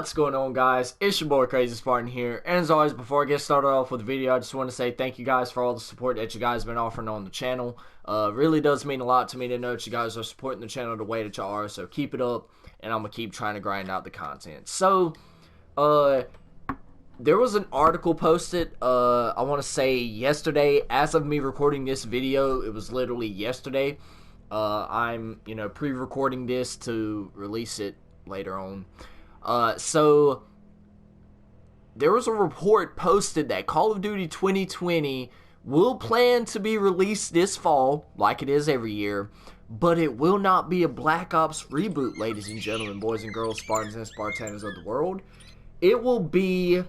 What's going on, guys? It's your boy Crazy Spartan here, and as always, before I get started off with the video, I just want to say thank you guys for all the support that you guys have been offering on the channel. Really does mean a lot to me to know that you guys are supporting the channel the way that y'all are, so keep it up, and I'm gonna keep trying to grind out the content. So, there was an article posted, I want to say yesterday. As of me recording this video, it was literally yesterday. I'm, pre-recording this to release it later on. So there was a report posted that Call of Duty 2020 will plan to be released this fall, like it is every year, but it will not be a Black Ops reboot, ladies and gentlemen, boys and girls, Spartans and Spartanas of the world. It will be, we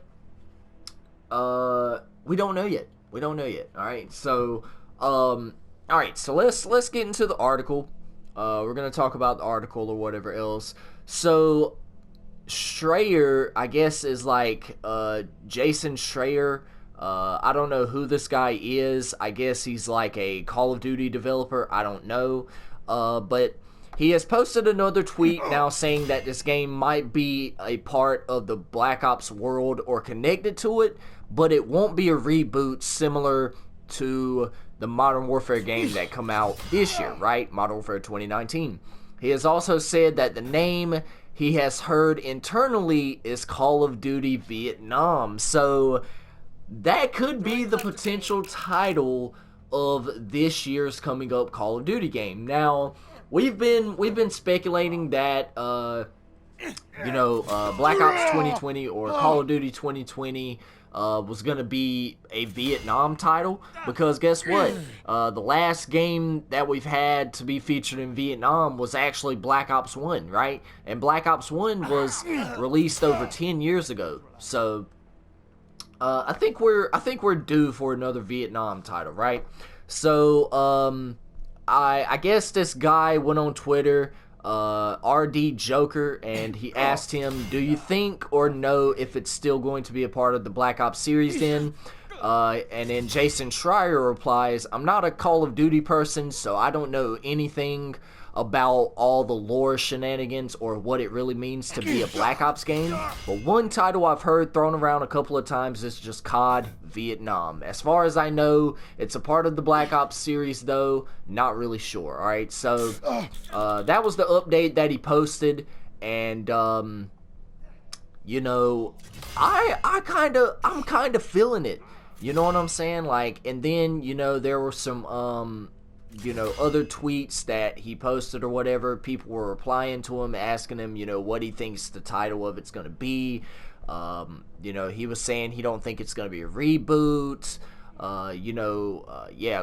don't know yet. We don't know yet. Alright, so, alright, so let's get into the article. We're gonna talk about the article or whatever else. So, Schreier, I guess, is like Jason Schreier. I don't know who this guy is. I guess he's like a Call of Duty developer. I don't know. But he has posted another tweet now saying that this game might be a part of the Black Ops world or connected to it, but it won't be a reboot similar to the Modern Warfare game that come out this year, right? Modern Warfare 2019. He has also said that the name he has heard internally is Call of Duty Vietnam. So that could be the potential title of this year's coming up Call of Duty game. Now, we've been speculating that Black Ops 2020 or Call of Duty 2020 was going to be a Vietnam title, because guess what? The last game that we've had to be featured in Vietnam was actually Black Ops 1, right? And Black Ops 1 was released over 10 years ago. So I think we're due for another Vietnam title, right? So I guess this guy went on Twitter, RD Joker, and he asked him, do you think or know if it's still going to be a part of the Black Ops series then? And then Jason Schreier replies, I'm not a Call of Duty person, so I don't know anything about all the lore shenanigans or what it really means to be a Black Ops game. But one title I've heard thrown around a couple of times is just COD Vietnam. As far as I know, it's a part of the Black Ops series, though. Not really sure. Alright, so that was the update that he posted, and I'm kind of feeling it. You know what I'm saying? Like, and then there were some other tweets that he posted or whatever. People were replying to him, asking him, what he thinks the title of it's going to be. He was saying he don't think it's going to be a reboot.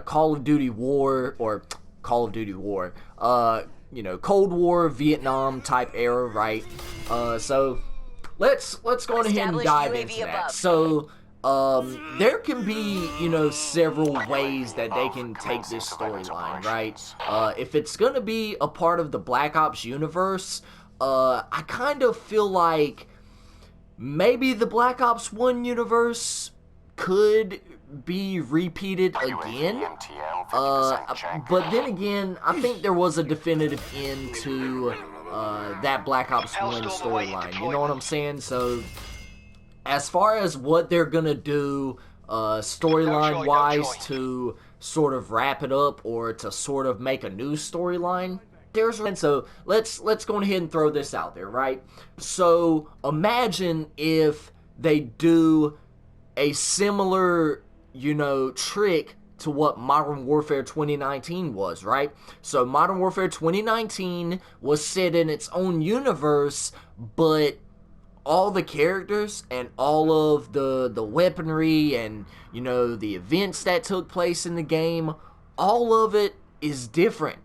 Call of Duty War, or Call of Duty War, Cold War, Vietnam type era, right? So let's go ahead and dive into that. So there can be, several ways that they can take this storyline, right? If it's gonna be a part of the Black Ops universe, I kind of feel like maybe the Black Ops 1 universe could be repeated again. But then again, I think there was a definitive end to that Black Ops 1 storyline. You know what I'm saying? So as far as what they're gonna do storyline wise to sort of wrap it up or to sort of make a new storyline, so let's go ahead and throw this out there, right? So imagine if they do a similar trick to what Modern Warfare 2019 was, right? So Modern Warfare 2019 was set in its own universe, but all the characters and all of the weaponry and the events that took place in the game, all of it is different.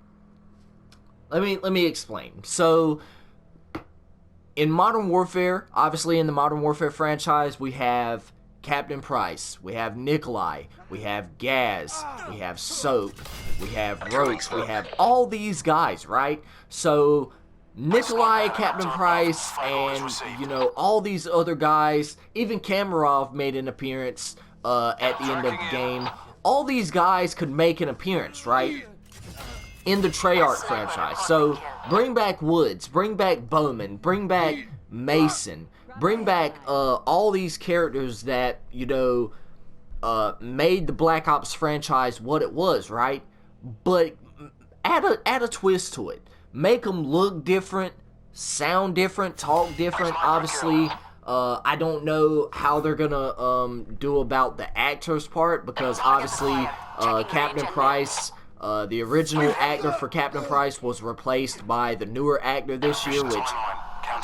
Let me explain. So in Modern Warfare, obviously in the Modern Warfare franchise, we have Captain Price, we have Nikolai, we have Gaz, we have Soap, we have Roach, we have all these guys, right? So Nikolai, Captain Price, and, all these other guys, even Kamarov made an appearance at the end of the game. All these guys could make an appearance, right, in the Treyarch franchise. So bring back Woods, bring back Bowman, bring back Mason, bring back all these characters that, you know, made the Black Ops franchise what it was, right? But add a twist to it. Make them look different, sound different, talk different. Obviously, I don't know how they're gonna do about the actors part, because obviously Captain Price, the original actor for Captain Price, was replaced by the newer actor this year, which,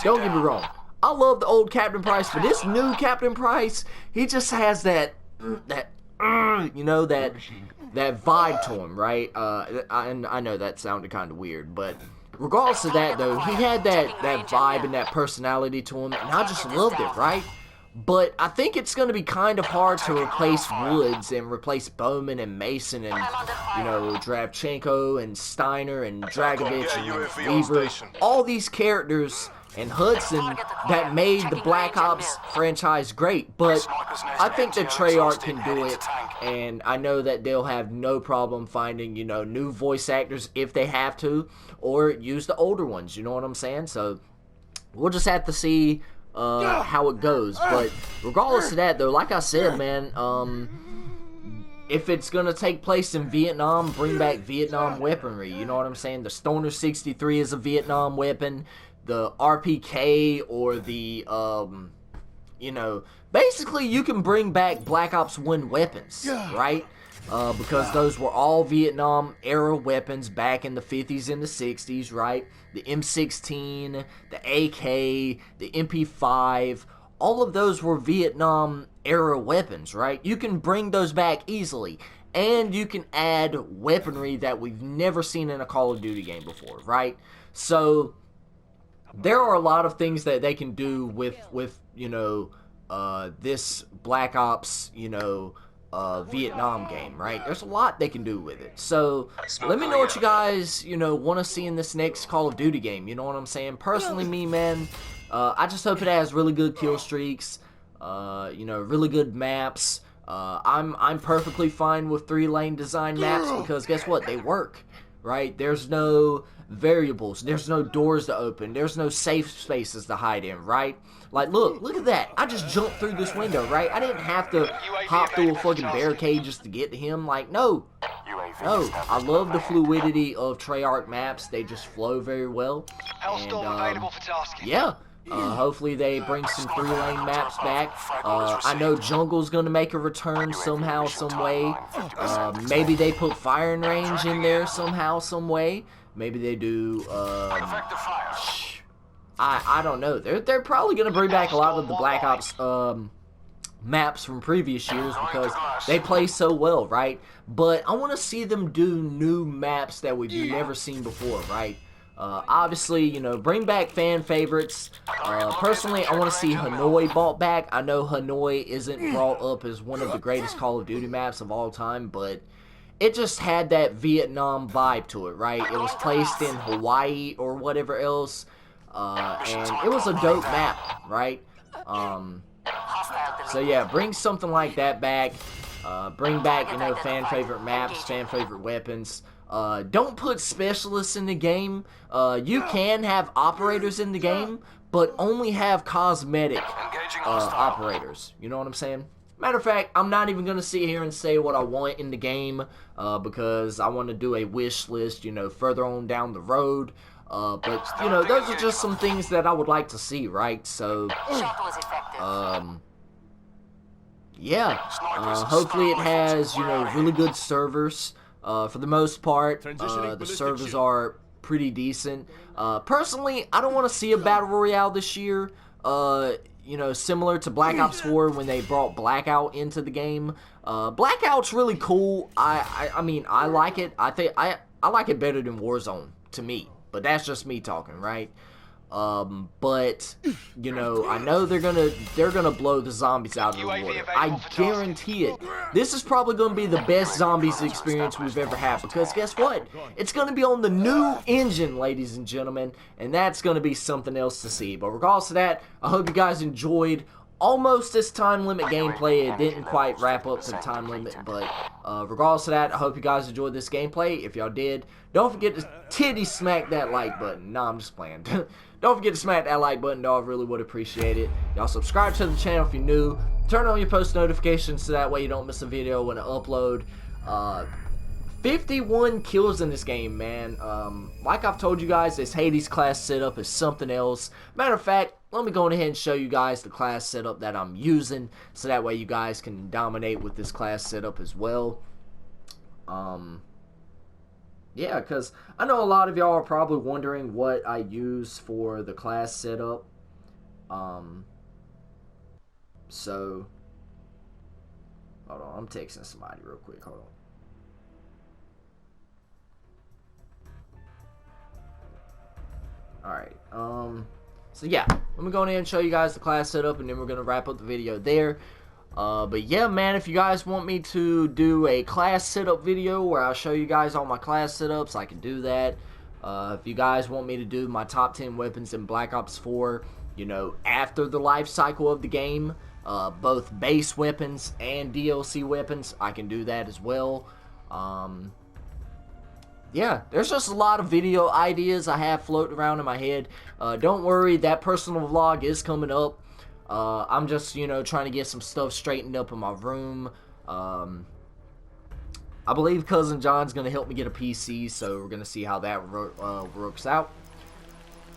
don't get me wrong, I love the old Captain Price, but this new Captain Price, he just has that you know, that vibe to him, right? And I know that sounded kind of weird, but regardless of that, though, he had that vibe and that personality to him, and I just loved it, right? But I think it's going to be kind of hard to replace Woods and replace Bowman and Mason and, you know, Dravchenko and Steiner and Dragovich and Weaver, all these characters, and Hudson, that made the Black Ops franchise great. But I think that Treyarch can do it, and I know that they'll have no problem finding, you know, new voice actors if they have to, or use the older ones, you know what I'm saying? So we'll just have to see how it goes. But regardless of that, though, like I said, man, if it's gonna take place in Vietnam, bring back Vietnam weaponry, you know what I'm saying? The Stoner 63 is a Vietnam weapon. The RPK or the, you know, basically you can bring back Black Ops 1 weapons, right? Because those were all Vietnam era weapons back in the 50s and the 60s, right? The M16, the AK, the MP5, all of those were Vietnam era weapons, right? You can bring those back easily, and you can add weaponry that we've never seen in a Call of Duty game before, right? So there are a lot of things that they can do with you know, this Black Ops, you know, Vietnam game, right? There's a lot they can do with it. So let me know what you guys, you know, want to see in this next Call of Duty game. You know what I'm saying? Personally, me, man, I just hope it has really good kill streaks, you know, really good maps. I'm perfectly fine with 3-lane design maps, because guess what? They work, right? There's no variables, there's no doors to open, there's no safe spaces to hide in, right? Like, look at that. I just jumped through this window, right? I didn't have to hop through a fucking barricade just to get to him. Like, no. I love the fluidity of Treyarch maps. They just flow very well. And, yeah. Hopefully they bring some 3-lane maps back. I know Jungle's gonna make a return somehow, some way. Maybe they put firing range in there somehow, some way. Maybe they do, I don't know. They're probably going to bring back a lot of the Black Ops maps from previous years, because they play so well, right? But I want to see them do new maps that we've never seen before, right? Obviously, you know, bring back fan favorites. Personally, I want to see Hanoi brought back. I know Hanoi isn't brought up as one of the greatest Call of Duty maps of all time, but it just had that Vietnam vibe to it, right? It was placed in Hawaii or whatever else, and it was a dope map, right? So yeah, bring something like that back. Bring back, you know, fan favorite maps, fan favorite weapons. Don't put specialists in the game. You can have operators in the game, but only have cosmetic operators. You know what I'm saying? Matter of fact, I'm not even going to sit here and say what I want in the game, because I want to do a wish list, you know, further on down the road. But, you know, those are just some things that I would like to see, right? So, yeah. Hopefully it has, you know, really good servers. For the most part, the servers are pretty decent. Personally, I don't want to see a Battle Royale this year. You know, similar to Black Ops 4 when they brought Blackout into the game. Blackout's really cool. I mean, I like it. I like it better than Warzone, to me. But that's just me talking, right? But, you know, I know they're gonna blow the zombies out of the water. I guarantee it. This is probably gonna be the best zombies experience we've ever had, because guess what? It's gonna be on the new engine, ladies and gentlemen, and that's gonna be something else to see. But regardless of that, I hope you guys enjoyed almost this time limit gameplay. It didn't quite wrap up to the time limit, but regardless of that, I hope you guys enjoyed this gameplay. If y'all did, don't forget to titty smack that like button. Nah, I'm just playing. Don't forget to smack that like button, though. I really would appreciate it. Y'all subscribe to the channel if you're new. Turn on your post notifications so that way you don't miss a video when I upload. 51 kills in this game, man. Like I've told you guys, this Hades class setup is something else. Matter of fact, let me go ahead and show you guys the class setup that I'm using, so that way you guys can dominate with this class setup as well. Yeah, because I know a lot of y'all are probably wondering what I use for the class setup. So, hold on, I'm texting somebody real quick, hold on. Alright, so yeah, let me go ahead and show you guys the class setup, and then we're going to wrap up the video there. But yeah, man, if you guys want me to do a class setup video where I'll show you guys all my class setups, I can do that. If you guys want me to do my top 10 weapons in Black Ops 4, you know, after the life cycle of the game, both base weapons and DLC weapons, I can do that as well. Yeah, there's just a lot of video ideas I have floating around in my head. Don't worry, that personal vlog is coming up. I'm just, you know, trying to get some stuff straightened up in my room. I believe Cousin John's going to help me get a PC, so we're going to see how that works out.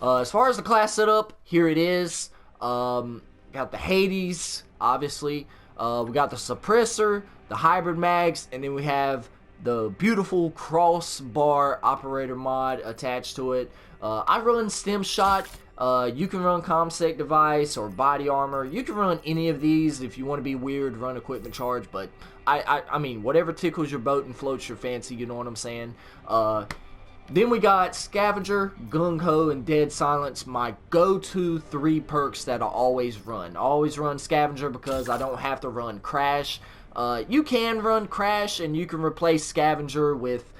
As far as the class setup, here it is. Got the Hades, obviously. We got the suppressor, the hybrid mags, and then we have the beautiful crossbar operator mod attached to it. I run stem shot. You can run ComSec device or body armor. You can run any of these. If you want to be weird, run equipment charge. But I mean, whatever tickles your boat and floats your fancy, you know what I'm saying? Then we got Scavenger, Gung Ho, and Dead Silence. My go-to 3 perks that I always run. I always run Scavenger because I don't have to run Crash. You can run Crash, and you can replace Scavenger with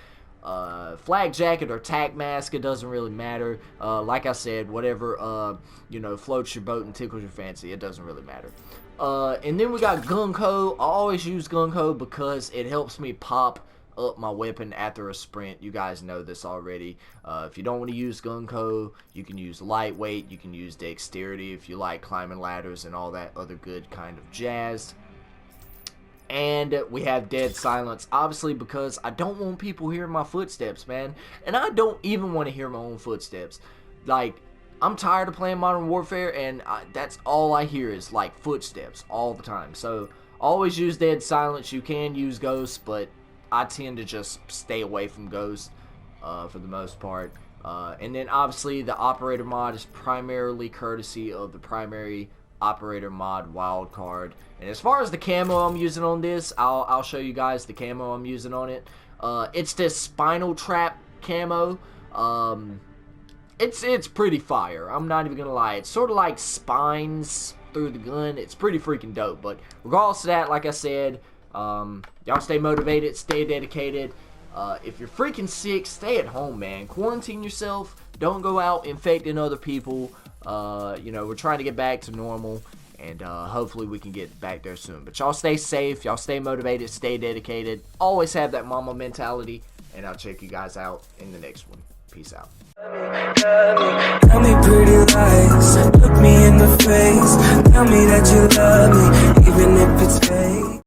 Flag Jacket or Tac Mask. It doesn't really matter. Like I said, whatever you know, floats your boat and tickles your fancy, it doesn't really matter. And then we got Gung Ho. I always use Gung Ho because it helps me pop up my weapon after a sprint. You guys know this already. If you don't want to use Gung Ho, you can use lightweight, you can use dexterity if you like climbing ladders and all that other good kind of jazz. And we have Dead Silence, obviously, because I don't want people hearing my footsteps, man. And I don't even want to hear my own footsteps. Like, I'm tired of playing Modern Warfare, and that's all I hear is, like, footsteps all the time. So, always use Dead Silence. You can use Ghosts, but I tend to just stay away from Ghosts for the most part. And then, obviously, the Operator mod is primarily courtesy of the primary Operator mod wildcard. And as far as the camo I'm using on this, I'll show you guys the camo I'm using on it. It's this Spinal Trap camo. It's pretty fire. I'm not even gonna lie. It's sort of like spines through the gun. It's pretty freaking dope. But regardless of that, like I said, y'all stay motivated, stay dedicated. If you're freaking sick, stay at home, man. Quarantine yourself. Don't go out infecting other people. You know, we're trying to get back to normal, and hopefully we can get back there soon. But y'all stay safe, y'all stay motivated, stay dedicated, always have that mama mentality, and I'll check you guys out in the next one. Peace out. Tell me pretty lies, look me in the face, tell me that you love me, even if it's fake.